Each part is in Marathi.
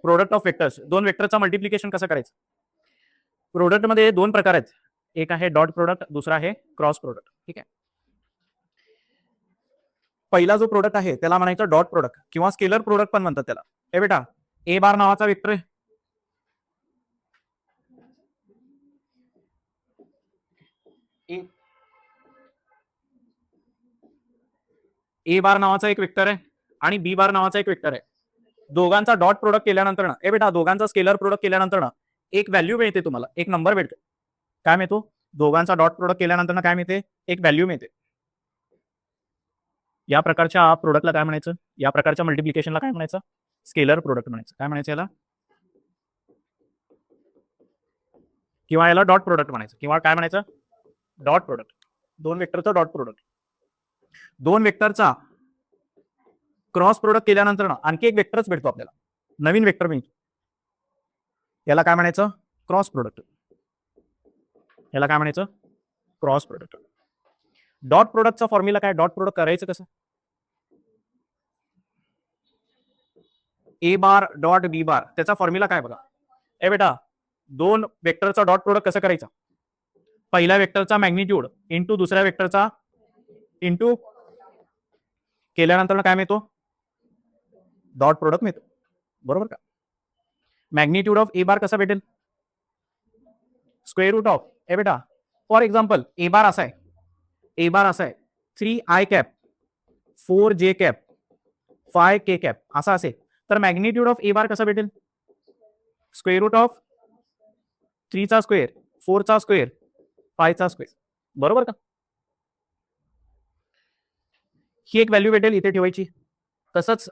प्रोडक्ट ऑफ वेक्टर्स, दोन वेक्टरचा मल्टिप्लिकेशन कसं करायचं? प्रोडक्ट मध्ये दोन प्रकार आहेत, एक आहे डॉट प्रोडक्ट, दुसरा आहे क्रॉस प्रोडक्ट. ठीक आहे. पहिला जो प्रोडक्ट आहे त्याला म्हणायचं डॉट प्रोडक्ट किंवा स्केलर प्रोडक्ट पण म्हणतात त्याला. हे बेटा ए बार नावाचा वेक्टर आहे, ए बार नावाचा एक वेक्टर आहे आणि बी बार नावाचा एक वेक्टर आहे. दोघांचा डॉट प्रोडक्ट केल्यानंतर ना, ए बेटा दोघांचा स्केलर प्रोडक्ट केल्यानंतर ना एक व्हॅल्यू मिळते तुम्हाला, एक नंबर भेटतो. काय मिळतो? दोघांचा डॉट प्रोडक्ट केल्यानंतर ना काय मिळते? एक व्हॅल्यू मिळते. या प्रकारच्या प्रोडक्टला काय म्हणायचं? या प्रकारच्या मल्टिप्लिकेशनला काय म्हणायचं? स्केलर प्रोडक्ट म्हणायचं. काय म्हणायचं याला? किंवा याला डॉट प्रोडक्ट म्हणायचं, किंवा काय म्हणायचं? Dot product. दोन वेक्टरचा डॉट प्रोडक्ट. दोन वेक्टरचा क्रॉस प्रोडक्ट केल्यानंतर ना आणखी एक वेक्टरच भेटतो आपल्याला, नवीन वेक्टर मिळतो. याला काय म्हणायचं? Cross product. याला काय म्हणायचं? Cross product. डॉट प्रोडक्टचा फॉर्म्युला काय? डॉट प्रोडक्ट करायचं कसं? ए बार डॉट बी बार, त्याचा फॉर्म्युला काय बघा. ए बेटा दोन वेक्टरचा डॉट प्रोडक्ट कसं करायचा? पहिल्या वेक्टरचा मॅग्निट्यूड इंटू दुसऱ्या वेक्टरचा इंटू केल्यानंतर काय मिळतो? डॉट प्रोडक्ट मिळतो. बरोबर का? मॅग्निट्यूड ऑफ ए बार कसा भेटेल? स्क्वेअर रूट ऑफ, ए बेटा फॉर एक्झाम्पल ए बार असा आहे, ए बार असा आहे 3i cap 4j cap 5k cap असा असेल तर मॅग्निट्यूड ऑफ ए बार कसा भेटेल? स्क्वेअर रूट ऑफ 3 चा स्क्वेअर 4 चा स्क्वेअर 5 चा स्क्वेअर. बरोबर का? ही एक व्हॅल्यू भेटेल, इथे ठेवायची. तसंच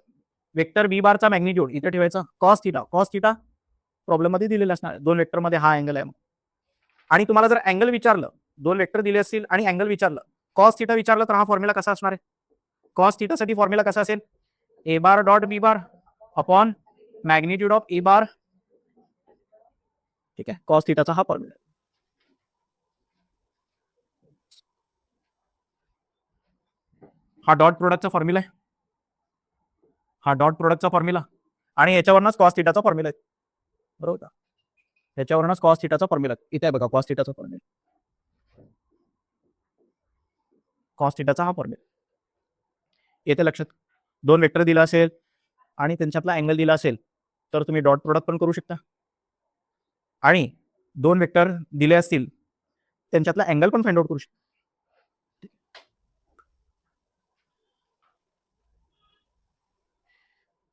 वेक्टर बी बारचा मॅग्निट्यूड इथे ठेवायचा cos theta. Cos theta problem मध्ये दिलेला असणार, दोन वेक्टर मध्ये हा अँगल आहे. आणि तुम्हाला जर अँगल विचारलं, दोन वेक्टर दिले असतील आणि अँगल विचारलं, कॉस थिटा विचारलं, तर हा फॉर्म्युला कसा असणार आहे? कॉस थिटासाठी फॉर्म्युला कसा असेल? A bar dot B bar upon magnitude of A bar. ठीक आहे, कॉस थिटाचा हा फॉर्म्युला. हा डॉट प्रोडक्टचा फॉर्म्युला आहे, हा डॉट प्रोडक्टचा फॉर्म्युला, आणि याच्यावरच कॉस थिटाचा फॉर्म्युला आहे. बरोबर का? याच्यावरच कॉस थिटाचा फॉर्म्युला इथे आहे बघा, कॉस थिटाचा फॉर्म्युला, कॉस थिटाचा हा फॉर्म्युला येते लक्षात. दोन वेक्टर दिला असेल आणि त्यांच्यातला अँगल दिला असेल तर तुम्ही डॉट प्रोडक्ट पण करू शकता, आणि दोन वेक्टर दिले असतील त्यांच्यातला अँगल पण फाइंड आउट करू शकता.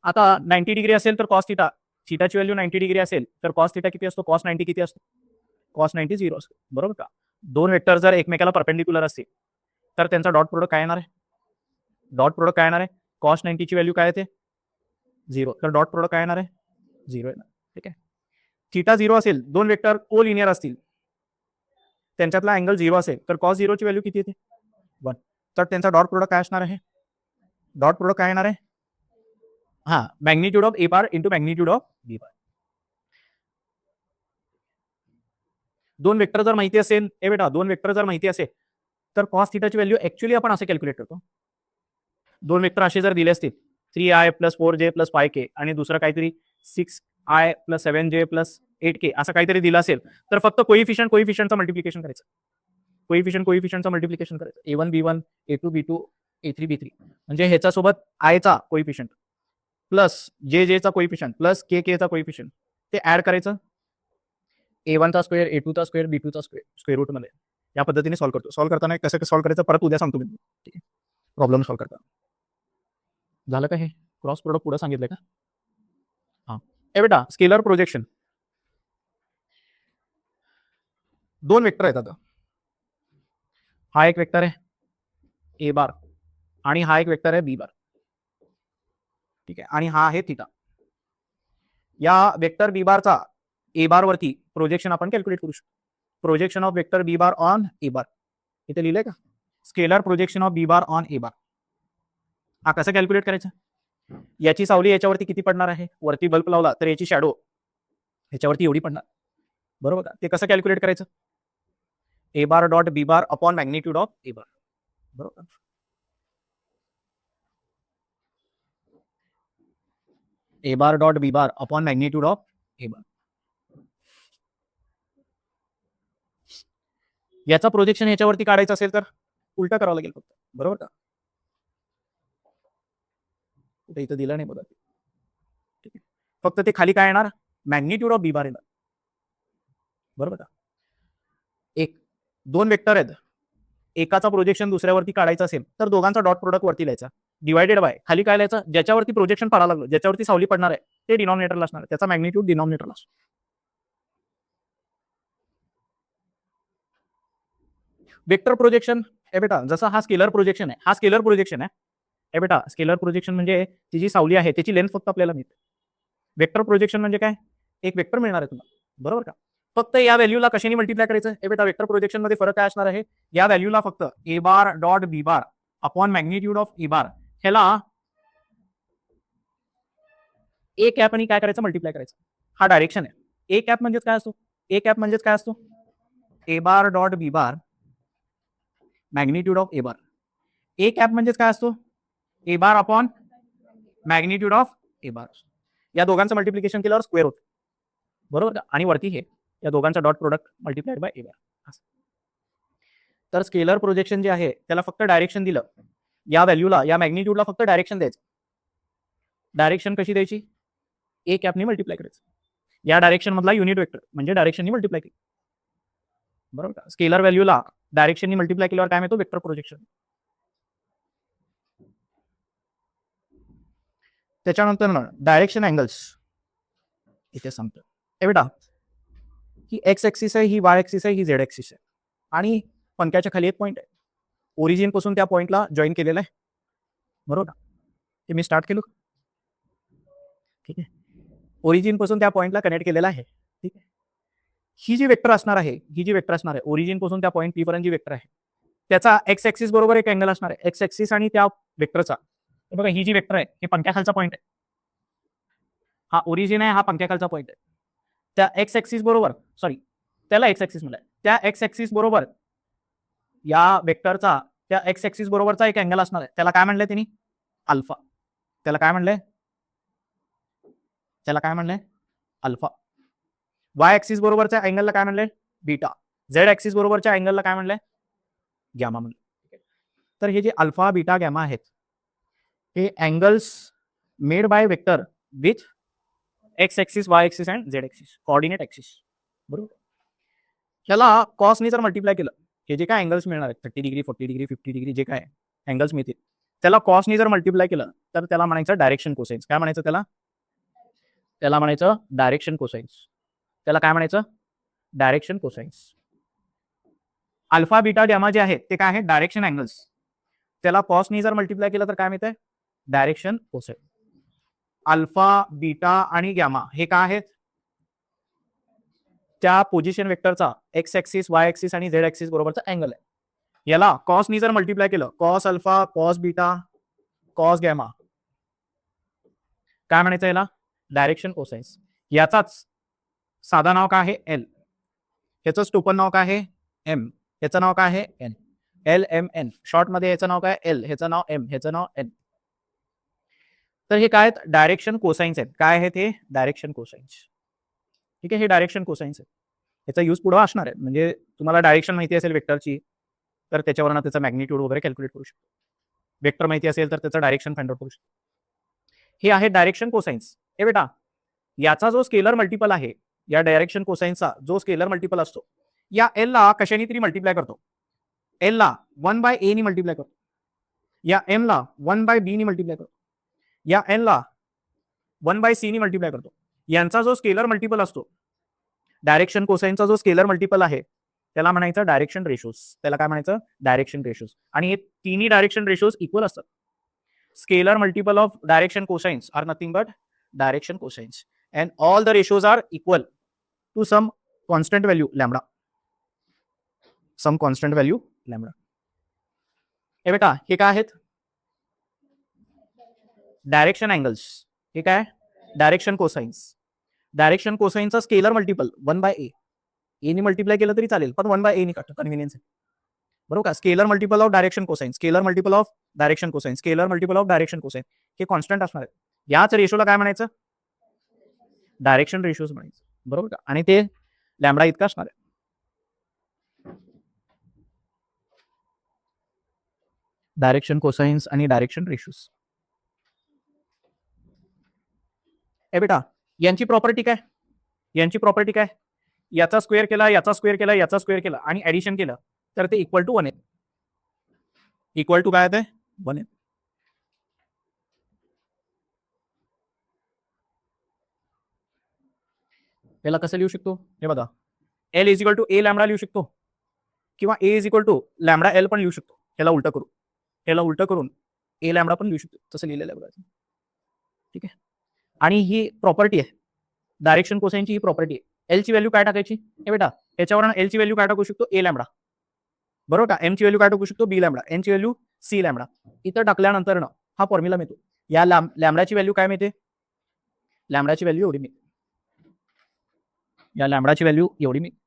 आता 90 डिग्री असेल तर कॉस थिटा, थिटाची व्हॅल्यू 90 डिग्री असेल तर कॉस थिटा किती असतो? कॉस 90 किती असतो? कॉस 90 0 असतो. बरोबर का? दोन वेक्टर जर एकमेकाला परपेंडिक्युलर असतील तर त्यांचा डॉट प्रोडक्ट काय येणार आहे? डॉट प्रोडक्ट काय येणार आहे? कॉस 90 ची व्हॅल्यू काय येते? 0. तर डॉट प्रोडक्ट काय येणार आहे? 0 येणार. ठीक आहे. थिटा 0 असेल, दोन वेक्टर को लिनियर असतील, त्यांच्यातला अँगल 0 असेल तर कॉस 0 ची व्हॅल्यू किती येते? 1. तर त्यांचा डॉट प्रोडक्ट काय असणार आहे? डॉट प्रोडक्ट काय येणार आहे? हा, magnitude of A bar into magnitude of B bar. दोन वेक्टर जर माहिती असेल, ए बेटा दोन वेक्टर जर माहिती असेल तर कॉस थिटाची व्हॅल्यू ऍक्च्युअली आपण असे कॅल्क्युलेट करतो. दोन वेक्टर असे जर दिले असतील 3i plus 4j plus 5k आणि दुसरं काहीतरी 6i plus 7j plus 8k असं काहीतरी दिलं असेल तर फक्त कोइफिशियंटचं मल्टिप्लिकेशन करायचं. कोइफिशियंटचं मल्टिप्लिकेशन करायचं. a1 b1 a2 b2 a3 b3 म्हणजे ह्याच्यासोबत i चा कोइफिशियंट प्लस जे चा कोइफिशियंट प्लस के चा कोइफिशियंट ते ऍड करायचं. a1 चा स्क्वेअर a2 चा स्क्वेअर b2 चा स्क्वेअर स्क्वेअर रूट मध्ये या पद्धतीने सॉल्व्ह करतो. सॉल्व्ह करताना कसं सॉल्व्ह करायचं परत उद्या सांगतो मी. ठीक आहे, प्रॉब्लेम सॉल्व्ह करता. झालं का? हे क्रॉस प्रोडक्ट पुढे सांगितलं का? हा, ए बेटा स्केलर प्रोजेक्शन. दोन वेक्टर आहेत. आता हा एक वेक्टर आहे ए बार आणि हा एक वेक्टर आहे बी बार. ठीक आहे, आणि हा आहे थिटा. या वेक्टर बी बारचा ए बार वरती प्रोजेक्शन आपण कॅल्क्युलेट करू शकतो. Projection of vector B bar on A bar इथे लिहिलंय का? Scalar projection of B bar on A bar. हा कसं कॅल्क्युलेट करायचं? याची सावली याच्यावरती किती पडणार आहे? वरती बल्ब लावला तर याची शॅडो ह्याच्यावरती एवढी पडणार. बरोबर का? ते कसं कॅल्क्युलेट करायचं? A bar dot B bar upon magnitude of A bar. बरोबर. A bar dot B bar upon magnitude of A bar. याचा प्रोजेक्शन ह्याच्यावरती काढायचं असेल तर उलटा करावं लागेल फक्त, बरोबर का? कुठे इथं दिलं नाही बघा. ठीक आहे, फक्त ते खाली काय येणार, मॅग्निट्यूड ऑफ बी बार येणार, बरोबर का? एक दोन वेक्टर आहेत, एकाचा प्रोजेक्शन दुसऱ्यावरती काढायचं असेल तर दोघांचा डॉट प्रोडक्ट वरती लिहायचा, डिवायडेड बाय खाली काय लिहायचं, ज्याच्यावरती प्रोजेक्शन पडायला लागलं, ज्याच्यावरती सावली पडणार आहे ते डिनॉमिनेटरला असणार आहे, त्याचा मॅग्निट्यूड डिनॉमिनेटरला असतो. वेक्टर प्रोजेक्शन हे बेटा जसा हा स्केलर प्रोजेक्शन आहे, हा स्केलर प्रोजेक्शन आहे हे बेटा. स्केलर प्रोजेक्शन म्हणजे ती जी सावली आहे त्याची लेंथ फक्त आपल्याला मिळते. वेक्टर प्रोजेक्शन म्हणजे काय, एक वेक्टर मिळणार आहे तुम्हाला, बरोबर का? फक्त या व्हॅल्यूला कशाने मल्टिप्लाय करायचं हे बेटा, वेक्टर प्रोजेक्शन मध्ये फरक काय असणार आहे, या व्हॅल्यूला फक्त A bar dot B bar upon magnitude of A bar ह्याला ए कॅप आणि काय करायचं, मल्टिप्लाय करायचं. हा डायरेक्शन आहे. ए कॅप म्हणजेच काय असतो, ए कॅप म्हणजेच काय असतो, A bar dot B bar magnitude of A bar. A cap म्हणजेच काय असतो, A bar upon magnitude of A bar. या दोघांचं मल्टिप्लिकेशन केल्यावर स्क्वेअर होतं, बरोबर का? आणि वरती हे या दोघांचा डॉट प्रोडक्ट मल्टिप्लाइड बाय ए बार. तर स्केलर प्रोजेक्शन जे आहे त्याला फक्त डायरेक्शन दिलं, या व्हॅल्यूला या मॅग्निट्यूडला फक्त डायरेक्शन द्यायचं. डायरेक्शन कशी द्यायची, ए कॅपने मल्टिप्लाय करायचं. या डायरेक्शन मधला युनिट वेक्टर म्हणजे डायरेक्शननी मल्टिप्लाय केली, बरोबर का? स्केलर व्हॅल्यूला डायरेक्शननी मल्टिप्लाय केल्यावर काय मिळतो, वेक्टर प्रोजेक्शन. त्याच्यानंतर ना डायरेक्शन अँगल्स इथे सांगतो हे बेटा, ही एक्स ऍक्सिस आहे, ही वाय ऍक्सिस आहे, ही झेड ऍक्सिस आहे, आणि पंख्याच्या खाली एक पॉईंट आहे, ओरिजिन पासून त्या पॉईंटला जॉईन केलेलं आहे, बरोबर. ते मी स्टार्ट केलं, ठीक आहे. ओरिजिन पासून त्या पॉईंटला कनेक्ट केलेला आहे, ठीक आहे. ही जी वेक्टर असणार आहे, ही जी वेक्टर असणार आहे ओरिजिन पासून त्या पॉईंट पी पर्यंत जी वेक्टर आहे त्याचा एक्स ऍक्सिस बरोबर एक अँगल असणार आहे, एक्स ऍक्सिस आणि त्या वेक्टरचा. बघा ही जी वेक्टर आहे हे पंख्याखालचा पॉईंट आहे, हा ओरिजिन आहे, हा पंख्याखालचा पॉईंट आहे. त्या एक्स ऍक्सिस बरोबर, सॉरी त्याला एक्स ऍक्सिस म्हणलाय, त्या एक्स ऍक्सिस बरोबर या वेक्टरचा त्या एक्स ऍक्सिस बरोबरचा एक अँगल असणार आहे, त्याला काय म्हणलंय त्यांनी, अल्फा. त्याला काय म्हणलंय, त्याला काय म्हणलंय, अल्फा. वाय ऍक्सिस बरोबरच्या अँगलला काय म्हणलंय, बीटा. झेड ऍक्सिस बरोबरच्या अँगलला काय म्हणलंय, गॅमा म्हणलं. तर हे जे अल्फा बीटा गॅमा आहेत हे angles made by vector with x axis, Y axis and Z axis, coordinate axis, बरोबर. ह्याला कॉसने जर मल्टिप्लाय केलं, हे जे काय अँगल्स मिळणार आहेत 30 डिग्री 40 डिग्री 50 डिग्री जे काय अँगल्स मिळतील त्याला कॉसने जर मल्टिप्लाय केलं तर त्याला म्हणायचं डायरेक्शन कोसाइन्स. काय म्हणायचं त्याला, त्याला म्हणायचं डायरेक्शन कोसाइन्स. त्याला काय म्हणायचं, direction cosines. Alpha beta gamma जे आहेत ते काय आहेत, डायरेक्शन अँगल्स. त्याला कॉसने जर मल्टिप्लाय केलं तर काय मिळतंय, डायरेक्शन कोसाइन. अल्फा बीटा आणि गॅमा हे काय आहेत, त्या पोझिशन वेक्टरचा एक्स ऍक्सिस, वाय ऍक्सिस आणि झेड ऍक्सिस बरोबरचा अँगल आहे. याला कॉसनी जर मल्टिप्लाय केलं, cos alpha, cos beta, cos gamma, काय म्हणायचं याला, डायरेक्शन कोसाइन्स. याचाच साधा नाव काय आहे, एल. ह्याचं टोपण नाव काय आहे, एम. ह्याचं नाव काय आहे, N. L M N. Short मध्ये ह्याचं नाव काय, एल. ह्याचं नाव एम. ह्याचं नाव एन. तर हे काय आहेत, डायरेक्शन कोसाइन्स आहेत. काय आहेत हे, डायरेक्शन कोसाइन्स. ठीक आहे, हे डायरेक्शन कोसाइन्स आहे. याचा यूज पुढे असणार आहे, म्हणजे तुम्हाला डायरेक्शन माहिती असेल वेक्टरची तर त्याच्यावरनं त्याचा मॅग्निट्यूड वगैरे कॅल्क्युलेट करू शकतो. वेक्टर माहिती असेल तर त्याचं डायरेक्शन फाइंड आउट करू शकतो. हे आहे डायरेक्शन कोसाइन्स. हे बेटा याचा जो स्केलर मल्टिपल आहे, या डायरेक्शन कोसाइन्सचा जो स्केलर मल्टिपल असतो, या एल ला कशाने तरी मल्टिप्लाय करतो. एल ला 1/a नी मल्टिप्लाय करतो, या एम ला 1/b नी मल्टिप्लाय करतो, या एन ला 1/c नी मल्टिप्लाय करतो. यांचा जो स्केलर मल्टिपल असतो, डायरेक्शन कोसाइनचा जो स्केलर मल्टिपल आहे त्याला म्हणायचं डायरेक्शन रेशोज. त्याला काय म्हणायचं, डायरेक्शन रेशोज. आणि हे तिन्ही डायरेक्शन रेशोज इक्वल असतात. Scalar multiple of direction cosines are nothing but direction cosines and all the ratios are equal to some constant value lambda, some constant value lambda. हे बेटा हे काय आहेत, डायरेक्शन अँगल्स. हे काय, डायरेक्शन कोसाइन्स. डायरेक्शन कोसाइनचा स्केलर मल्टिपल 1/a. ए नी मल्टिप्लाय केलं तरी चालेल, पण 1/a नी काढतो कन्व्हिनियन्स आहे, बरोबर का. Scalar multiple of direction cosine, scalar multiple of direction cosine, scalar multiple of direction cosine हे कॉन्स्टंट असणार आहे. याच रेशोला काय म्हणायचं, डायरेक्शन रेशोज म्हणायचं, बरोबर का? आणि ते लॅम्बडा इतका असणार आहे. डायरेक्शन कोसाइन्स आणि डायरेक्शन रेशोज. ए बेटा, यांची प्रॉपर्टी काय? यांची प्रॉपर्टी काय? याचा स्क्वेअर केला, याचा स्क्वेअर केला, याचा स्क्वेअर केला आणि ऍडिशन केलं तर ते इक्वल टू 1 आहे. इक्वल टू काय आहे? 1 आहे. याला कसं लिहू शकतो? हे बघा, L is equal to A lambda लिहू शकतो किंवा A is equal to lambda L पण लिहू शकतो. ह्याला उलट करू, ह्याला उलट करून ए लॅम्बडा पण लिहू शकतो. तसं लिहिलेलं आहे बघा. ठीक आहे. आणि ही प्रॉपर्टी आहे, डायरेक्शन कोसाइनची ही प्रॉपर्टी आहे. एल ची व्हॅल्यू काय टाकायची? हे बेटा, याच्यावर एल ची व्हॅल्यू काय टाकू शकतो? ए लॅम्बडा, बरोबर का? एम ची व्हॅल्यू काय टाकू शकतो? बी लॅम्बडा. एन ची व्हॅल्यू सी लॅम्बडा. इथं टाकल्यानंतर ना हा फॉर्म्युला मिळतो. या लॅम्बडाची व्हॅल्यू काय मिळते? लॅम्बडाची व्हॅल्यू एवढी मिळते. या लॅम्बडाची व्हॅल्यू एवढी मिळते,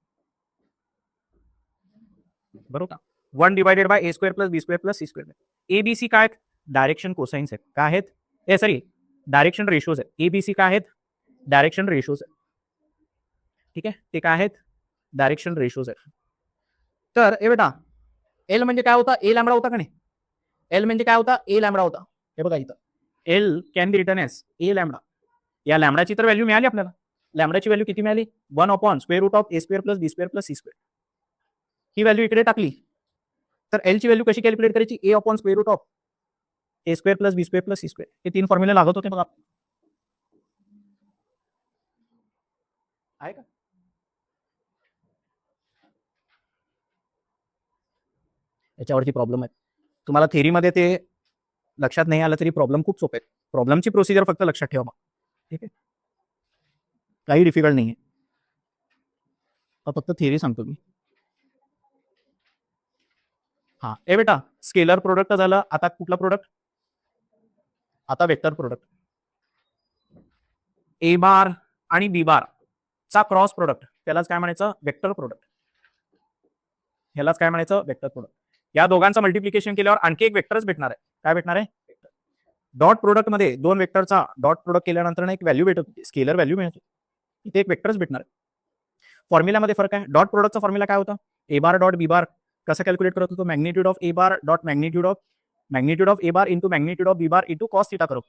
बरोबर का? 1 divided by A square plus B square plus C square. A B C काय आहेत? डायरेक्शन कोसाइन्स आहेत. काय आहेत? सॉरी, डायरेक्शन रेशोज आहेत. एबीसी काय आहेत? डायरेक्शन रेशोज आहेत. ठीक आहे, ते काय आहेत? डायरेक्शन रेशोज आहेत. तर ए बेटा, एल म्हणजे काय होता? ए लॅम्बडा होता का नाही? एल म्हणजे काय होता? ए लॅम्बडा होता. हे बघा इथं, L can be return as a lambda. या लॅम्बडाची तर व्हॅल्यू मिळाली आपल्याला. लॅम्बडाची व्हॅल्यू किती मिळाली? 1 upon square root of A square plus B square plus C square. ही व्हॅल्यू इकडे टाकली तर एल ची व्हॅल्यू कशी कॅल्क्युलेट करायची? A upon square root of A square plus B square plus C square. हे 3 फॉर्म्युले लागत होते बघा. आहे का? याच्यावरती प्रॉब्लेम आहे. तुम्हाला थेरीमध्ये ते लक्षात नाही आलं तरी प्रॉब्लेम खूप सोपे आहे. प्रॉब्लेमची प्रोसिजर फक्त लक्षात ठेवा मग. ठीक आहे, काही डिफिकल्ट नाही आहे. फक्त थेरी सांगतो मी. हा, ए बेटा, स्केलर प्रोडक्ट झालं. आता कुठला प्रोडक्ट? आता वेक्टर प्रोडक्ट. ए बार आणि बी बार चा क्रॉस प्रोडक्ट, त्यालाच काय म्हणायचं? Vector product. ह्यालाच काय म्हणायचं? Vector product. या दोघांचं मल्टिप्लिकेशन केल्यावर आणखी एक वेक्टरच भेटणार आहे. काय भेटणार आहे? डॉट प्रोडक्ट मध्ये दोन वेक्टरचा डॉट प्रोडक्ट केल्यानंतर एक व्हॅल्यू भेटत होती, स्केलर व्हॅल्यू मिळते. इथे एक वेक्टरच भेटणार आहे. फॉर्म्युल्यामध्ये फरक आहे. डॉट प्रोडक्टचा फॉर्म्युला काय होता? A bar dot B bar. कसं कॅल्क्युलेट करत होतो? Magnitude of A bar dot magnitude of A bar into magnitude of B bar into cos theta करू.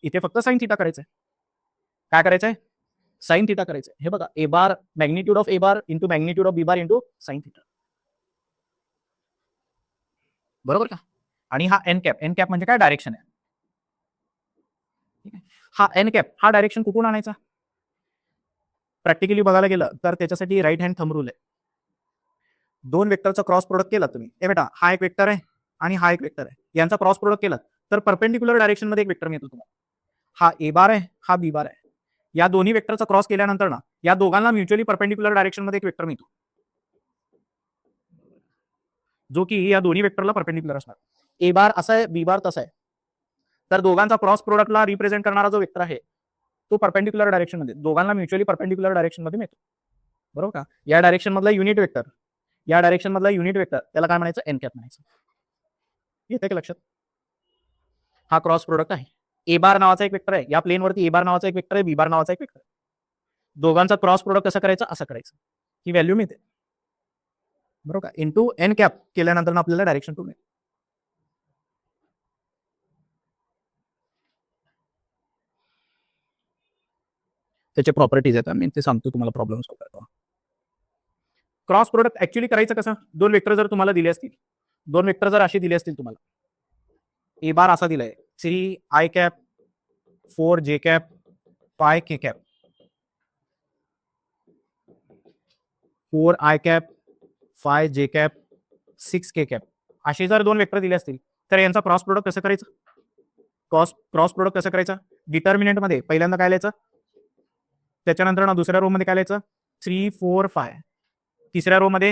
इथे फक्त साइन थिटा करायचंय. काय करायचंय? साइन थिटा करायचंय. हे बघा, A bar magnitude of A bar into magnitude of B bar into sine theta, बरोबर का? आणि हा एन कॅप, एन कॅप म्हणजे काय? डायरेक्शन आहे. हा एन कॅप, हा डायरेक्शन कुठून आणायचा? प्रॅक्टिकली बघायला गेलं तर त्याच्यासाठी राईट हँड थंब रूल आहे. दोन वेक्टरचा क्रॉस प्रोडक्ट केला तुम्ही, ए बेटा, हा एक वेक्टर आहे आणि हा एक वेक्टर आहे. यांचा क्रॉस प्रोडक्ट केला तर परपेंडिक्युलर डायरेक्शन मध्ये एक वेक्टर मिळतो तुम्हाला. हा ए बार आहे, हा बी बार आहे. या दोन्ही वेक्टरचा क्रॉस केल्यानंतर ना या दोघांना म्युच्युअली परपेंडिक्युलर डायरेक्शन मध्ये एक वेक्टर मिळतो, जो की या दोन्ही वेक्टरला परपेंडिक्युलर असणार. ए बार असा आहे, बी बार तसा आहे. तर दोघांचा क्रॉस प्रोडक्टला रिप्रेझेंट करणारा जो वेक्टर आहे तो परपेंडिक्युलर डायरेक्शन मध्ये, दोघांना म्युच्युअली परपेंडिक्युलर डायरेक्शन मध्ये मिळतो, बरोबर का? या डायरेक्शन मधला युनिट वेक्टर, या डायरेक्शन मधला युनिट वेक्टर, त्याला काय म्हणायचं? एन कॅप म्हणायचं. येते का लक्षात? हा क्रॉस प्रोडक्ट आहे. ए बार नावाचा एक वेक्टर आहे, या प्लेनवरती ए बार नावाचा एक वेक्टर आहे, बी बार नावाचा एक वेक्टर आहे. दोघांचा क्रॉस प्रोडक्ट कसं करायचं? असं करायचं. ही व्हॅल्यू मिळते, बरोबर का? इंटू एन कॅप केल्यानंतर आपल्याला डायरेक्शन टू मिळेल. त्याचे प्रॉपर्टीज आहेत, मी ते सांगतो तुम्हाला प्रॉब्लेम सॉल्व्ह करतो. क्रॉस प्रोडक्ट ऍक्च्युअली करायचं कसं? दोन वेक्टर जर तुम्हाला दिले असतील, दोन वेक्टर जर असे दिले असतील तुम्हाला, ए बार असा दिलाय 3 आय कॅप 4 जे cap 5 K cap, 4 i cap 5 जे कॅप 6 के कॅप, असे जर दोन वेक्टर दिले असतील तर यांचा क्रॉस प्रोडक्ट कसं करायचं? क्रॉस प्रोडक्ट कसं करायचं? डिटर्मिनंट मध्ये पहिल्यांदा काय लिहायचं, त्याच्यानंतर ना दुसऱ्या रो मध्ये काय लिहायचं? 3 4 5, तिसऱ्या रो मध्ये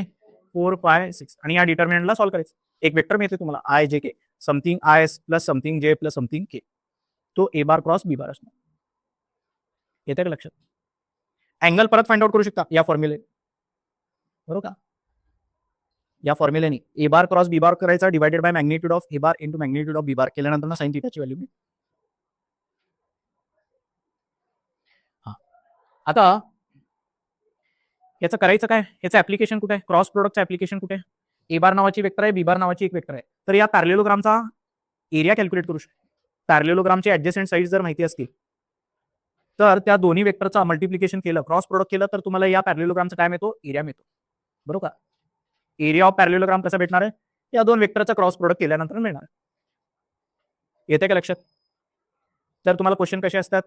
4 5 6 आणि या डिटर्मिनंटला सॉल्व्ह करायचं. एक वेक्टर मिळते तुम्हाला i j k, something i s plus something j plus something k, तो ए बार क्रॉस बी बार असणार. येते का लक्षात? अँगल परत फाइंड आउट करू शकता या फॉर्म्युले, बरोबर का? या फॉर्म्युलेने ए बार क्रॉस बी बार करायचा divided by magnitude of A bar into magnitude of B bar केल्यानंतर साइन थिटाची व्हॅल्यू मिळते. आता याचं करायचं काय, याचं ऍप्लिकेशन कुठे आहे, क्रॉस प्रोडक्टचं ऍप्लिकेशन कुठे आहे, ए बार नावाची वेक्टर आहे, बी बार नावाची एक वेक्टर आहे. तर या पॅरलेलोग्रामचा एरिया कॅल्क्युलेट करू शकतो. पॅरलेलोग्रामचे ऍडजस्टंट साईड जर माहिती असतील तर त्या दोन्ही वेक्टरचा मल्टिप्लिकेशन केलं, क्रॉस प्रोडक्ट केलं, तर तुम्हाला या पॅरलेलोग्रामचा काय मिळतो, एरिया मिळतो. बरोबर का? एरिया ऑफ पॅरलेलोग्राम कसा भेटणार आहे, या दोन वेक्टरचा क्रॉस प्रोडक्ट केल्यानंतर मिळणार. येते का लक्षात? तर तुम्हाला क्वेश्चन कसे असतात,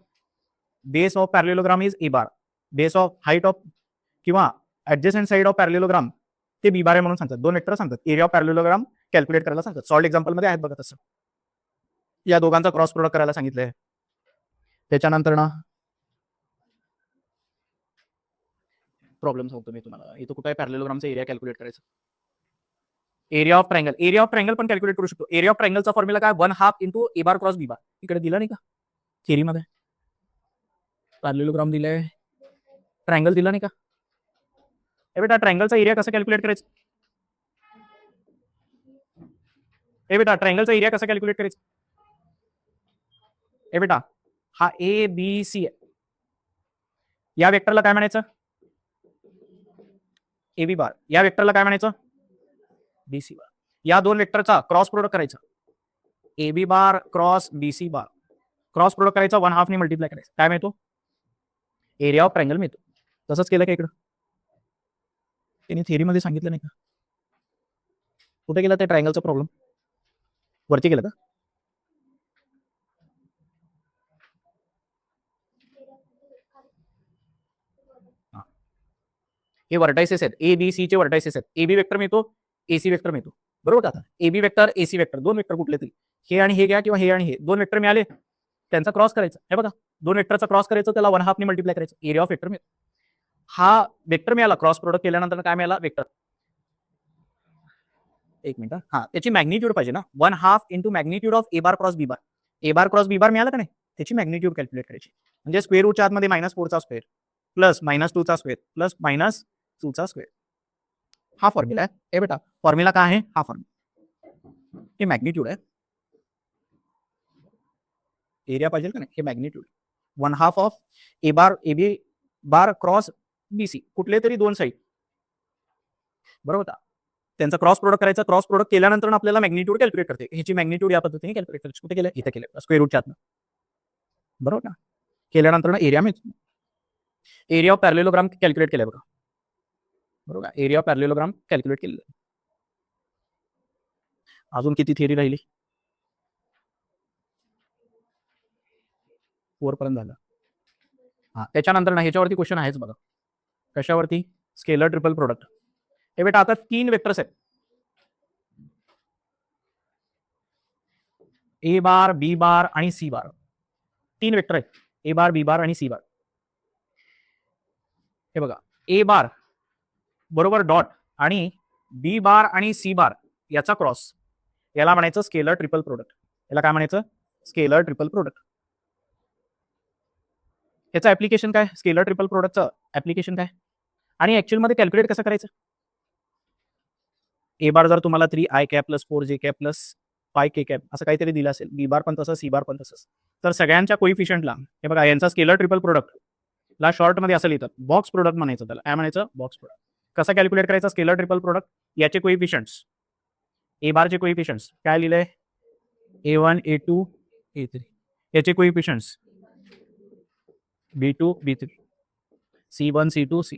base of parallelogram is a bar, base of height of किंवा ऍडजस्टंट साईड ऑफ पॅरलेलोग्राम ते बी बार आहे म्हणून सांगतात. दोन वेक्टर सांगतात, एरिया ऑफ पॅरलेलोग्राम कॅल्क्युलेट करायला सांगतात. सॉल्ड एक्झाम्पल मध्ये आहेत बघा तसं. या दोघांचा क्रॉस प्रोडक्ट करायला सांगितलंय. त्याच्यानंतर ना प्रॉब्लेम सांगतो मी तुम्हाला. इथं कुठे आहे पॅरलेलोग्रामचा एरिया कॅल्क्युलेट करायचं. Area of triangle, area of triangle पण कॅल्क्युलेट करू शकतो. एरिया ऑफ ट्रायंगलचा फॉर्म्युला काय, 1/2 इंटू ए बार क्रॉस बी बार. इकडे दिला नाही का थिअरीमध्ये, पॅरलेलोग्राम दिलाय, ट्रायंगल दिला नाही का. हे बेटा ट्रायंगलचा एरिया कसा कॅल्क्युलेट करायचं, हे बेटा ट्रायंगलचा एरिया कसा कॅल्क्युलेट करायचं. हे बेटा हा ए बी सी आहे, या वेक्टरला काय म्हणायचं, ए बी बार, या वेक्टरला काय म्हणायचं, बी सी बार. या दोन वेक्टरचा क्रॉस प्रोडक्ट करायचा, A B bar cross B C bar, cross product करायचा, 1/2 ने मल्टिप्लाय करायचं, काय मिळतो, एरिया ऑफ ट्रायंगल मिळतो. तसंच केलं का इकडं, त्यांनी थिअरीमध्ये सांगितलं नाही का, कुठे गेला त्या ट्रायंगलचा प्रॉब्लेम, वरती गेलं का. हे वर्टायसेस आहेत, ए बी सी चे वर्टायसेस आहेत. ए बी वेक्टर मिळतो, ए सी वेक्टर मिळतो. बरोबर का. आता A B vector, A C vector, दोन वेक्टर कुठले तरी, हे आणि हे घ्या किंवा हे आणि हे दोन वेक्टर मिळाले, त्यांचा क्रॉस करायचा. हे बघा दोन वेक्टरचा क्रॉस करायचं, त्याला 1/2 ने मल्टिप्लाय करायचं, एरिया ऑफ वेक्टर मिळतो. हा वेक्टर मिळाला, क्रॉस प्रोडक्ट केल्यानंतर काय मिळाला, वेक्टर. एक मिनिट, हा त्याची मॅग्निट्यूड पाहिजे ना, 1/2 into magnitude of A bar cross B bar. A bar cross B bar मिळाला का नाही, त्याची मॅग्निट्यूड कॅल्क्युलेट करायची. म्हणजे स्क्वेअर रूटच्या आतमध्ये -4चा स्क्वेअर प्लस -2चा स्क्वेअर प्लस -2चा स्क्वेअर, हा फॉर्म्युला आहे. हे बेटा फॉर्म्युला काय आहे, हा फॉर्म्युला, हे मॅग्निट्यूड आहे. एरिया पाहिजे का नाही, हे magnitude 1/2 of A bar, A B bar cross B C, कुठले तरी दोन साईड. बरोबर का, त्यांचा क्रॉस प्रोडक्ट करायचा, क्रॉस प्रोडक्ट केल्यानंतर आपल्याला मॅग्निट्यूड कॅल्क्युलेट करते. ह्याची मॅग्निट्यूड या पद्धतीने कॅल्क्युलेट करायची. कुठे केलं, इथे केलं, स्क्वेअर रूटच्या आतनं. बरोबर ना, केल्यानंतर एरिया मिळतो. एरिया ऑफ पॅरलेलोग्राम कॅल्क्युलेट केलाय बघा. बरोबर, एरिया ऑफ पॅरलेलोग्राम कॅल्क्युलेट केलेलं. अजून किती थिअरी राहिली, 4 पर्यंत झालं. हा त्याच्यानंतर ना ह्याच्यावरती क्वेश्चन आहेच बघा. कशावरती, स्केलर ट्रिपल प्रोडक्ट. हे बेटा आता 3 वेक्टर्स आहेत, ए बार, बी बार आणि सी बार. 3 वेक्टर आहेत, ए बार, बी बार आणि सी बार. हे बघा, ए बार बरोबर डॉट आणि बी बार आणि सी बार याचा क्रॉस, याला म्हणायचं स्केलर ट्रिपल प्रोडक्ट. याला काय म्हणायचं, स्केलर ट्रिपल प्रोडक्ट. याचं ऍप्लिकेशन काय, स्केलर ट्रिपल प्रोडक्टचं ऍप्लिकेशन काय, आणि ऍक्च्युअल मध्ये कॅल्क्युलेट कसं करायचं. ए बार जर तुम्हाला 3i cap plus 4j cap plus 5k cap असं काहीतरी दिलं असेल, बी बार पण तसं, सी बार पण तसंच, तर सगळ्यांच्या कोइफिशियंटला हे बघा, यांचा स्केलर ट्रिपल प्रोडक्ट ला शॉर्ट मध्ये असं लिहितात, बॉक्स प्रोडक्ट म्हणायचं, त्याला काय म्हणायचं, बॉक्स प्रोडक्ट. कसा कॅल्क्युलेट करायचा स्केलर ट्रिपल प्रोडक्ट, याचे कोइफिशियंट्स, ए बारचे कोइफिशियंट्स काय लिहिलंय, A1 A2 A3, याचे कोइफिशियंट्स B2 B3 C1 C2 C,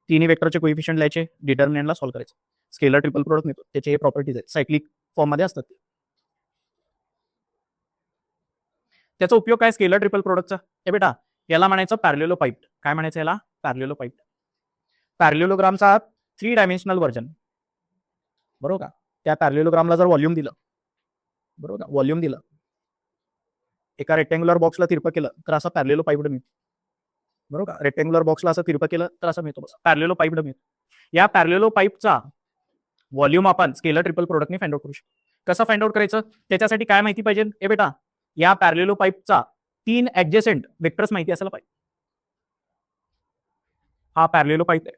तिन्ही वेक्टरचे कोइफिशियंट लिहायचे, डिटर्मिनंटला सॉल्व्ह करायचं, स्केलर ट्रिपल प्रोडक्ट मिळतो. त्याचे हे प्रॉपर्टीज आहेत, सायक्लिक फॉर्म मध्ये असतात. त्याचा उपयोग काय स्केलर ट्रिपल प्रोडक्टचा, हे बेटा याला म्हणायचं पॅरलेलो पाईप. काय म्हणायचं याला, पॅरलेलो पाईप. पॅरलेलोग्रामचा 3 dimensional version. बरोबर का, त्या पॅरलेलोग्रामला जर व्हॉल्यूम दिलं, बरोबर का, व्हॉल्यूम दिलं, एका रेक्टँग्युलर बॉक्सला तिरपं केलं तर असं पॅरलेलो पाईप मिळतो. बरोबर का, रेक्टँग्युलर बॉक्सला असं तिरपं केलं तर असं मिळतो, पॅरलेलो पाईप मिळतो. या पॅरलेलो पाईपचा व्हॉल्यूम आपण स्केलर ट्रिपल प्रोडक्टने फाइंड आउट करू शकतो. कसं फाइंड आउट करायचं, त्याच्यासाठी काय माहिती पाहिजे, हे बेटा या पॅरलेलो पाईपचा 3 ऍडजेसेंट वेक्टर्स माहिती असायला पाहिजे. हा पॅरलेलो पाईप आहे,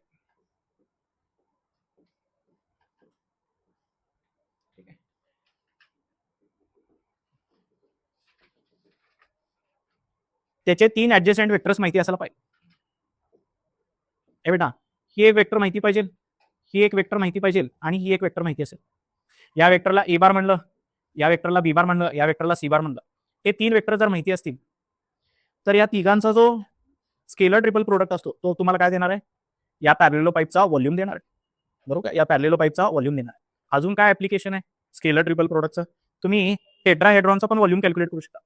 त्याचे 3 ऍडजस्टंट वेक्टर्स माहिती असायला पाहिजे. हे बेटा, ही एक वेक्टर माहिती पाहिजे, ही एक वेक्टर माहिती पाहिजे आणि ही एक वेक्टर माहिती असेल. या वेक्टरला ए बार म्हणलं, या वेक्टरला बी बार म्हणलं, या वेक्टरला सी बार म्हणलं. हे 3 वेक्टर जर माहिती असतील तर या तिघांचा जो स्केलर ट्रिपल प्रोडक्ट असतो तो तुम्हाला काय देणार आहे? या पॅरेललो पाईपचा व्हॉल्यूम देणार आहे. बरोबर का? या पॅरेललो पाईपचा व्हॉल्यूम देणार आहे. अजून काय ऍप्लिकेशन आहे स्केलर ट्रिपल प्रोडक्टचं? तुम्ही टेट्राहेड्रॉनचा पण व्हॉल्यूम कॅल्क्युलेट करू शकता.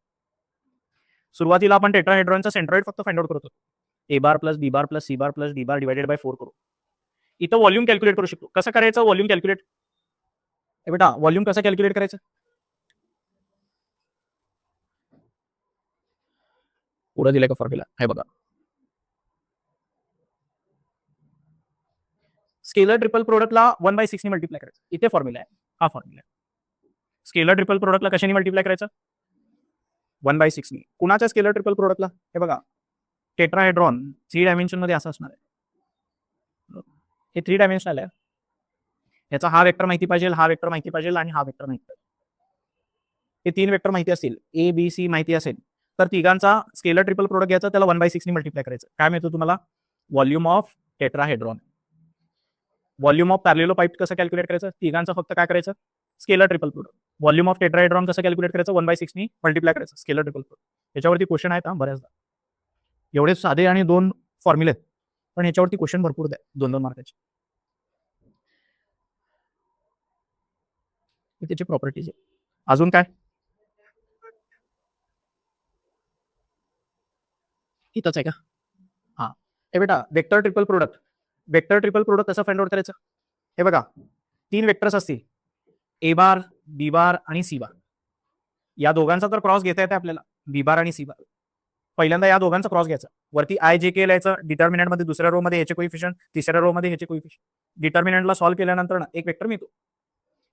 सुरुवातीला आपण टेट्राहेड्रॉनचा सेंट्रॉइड फक्त फाइंड आउट करतो. A bar plus b bar plus c bar plus d bar divided by 4 करू. इथं व्हॉल्यूम कॅल्क्युलेट करू शकतो. कसं करायचं व्हॉल्यूम कॅल्क्युलेट? बेटा व्हॉल्यूम कसं कॅल्क्युलेट करायचं? पुढे दिलाय का फॉर्म्युला? हे बघा, स्केलर ट्रिपल प्रोडक्टला 1/6 ने मल्टिप्लाय करायचं. इथे फॉर्म्युला आहे, हा फॉर्म्युला आहे. स्केलर ट्रिपल प्रोडक्टला कशाने मल्टिप्लाय करायचं? 1/6 ने. कुणाच्या स्केलर ट्रिपल प्रोडक्टला? हे बघा, टेट्राहेड्रॉन 3 डायमेन्शन मध्ये असं असणार आहे. हे 3 डायमेन्शनल आहे. याचा हा वेक्टर माहिती पाहिजे, हा वेक्टर माहिती पाहिजे आणि हा वेक्टर माहिती पाहिजे. हे 3 वेक्टर माहिती असतील, ए बी सी माहिती असेल तर तिघांचा स्केलर ट्रिपल प्रोडक्ट घ्यायचा, त्याला 1/6 ने मल्टिप्लाय करायचं. काय मिळतं तुम्हाला? Volume of tetrahedron. Volume of parallelepiped कसं कॅल्क्युलेट करायचं? तिघांचं फक्त काय करायचं? Scalar triple product. Volume of tetrahedron कसं कॅल्क्युलेट करायचं? 1/6 ने मल्टिप्लाय करायचं स्केलर ट्रिपल प्रोडक्ट. याच्यावरती क्वेश्चन आहेत बऱ्याचदा. एवढे साधे आणि 2 फॉर्म्युले आहेत, पण याच्यावरती क्वेश्चन भरपूर द्या 2-2 मार्काचे. त्याची प्रॉपर्टीज आहे. अजून काय? इथंच आहे का? हा, हे बेटा vector triple product. Vector triple product कसं फाइंड आउट करायचं? हे बघा, 3 वेक्टर्स असतील, ए बार बी बार आणि सी बार. या दोघांचा तर क्रॉस घेता येते आपल्याला, बी बार आणि सी बार. पहिल्यांदा या दोघांचा क्रॉस घ्यायचा. वरती आय जे के लिहायचं, डिटर्मिनंट मध्ये दुसऱ्या रो मध्ये ह्याचे कोइफिशियंट, तिसऱ्या रो मध्ये ह्याचे कोइफिशियंट. डिटर्मिनंटला सॉल्व्ह केल्यानंतर ना एक वेक्टर मिळतो.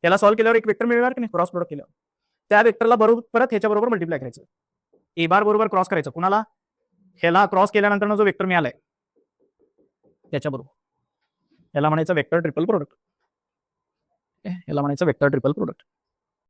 त्याला सॉल्व्ह केल्यावर एक वेक्टर मिळणार की नाही क्रॉस प्रोडक्ट केल्यावर? त्या वेक्टरला बरोबर परत ह्याच्या बरोबर मल्टिप्लाय करायचं. ए बार बरोबर क्रॉस करायचं. कुणाला? ह्याला क्रॉस केल्यानंतर जो वेक्टर मिळालाय त्याच्याबरोबर. याला म्हणायचं वेक्टर ट्रिपल प्रोडक्ट. याला म्हणायचं वेक्टर ट्रिपल प्रोडक्ट.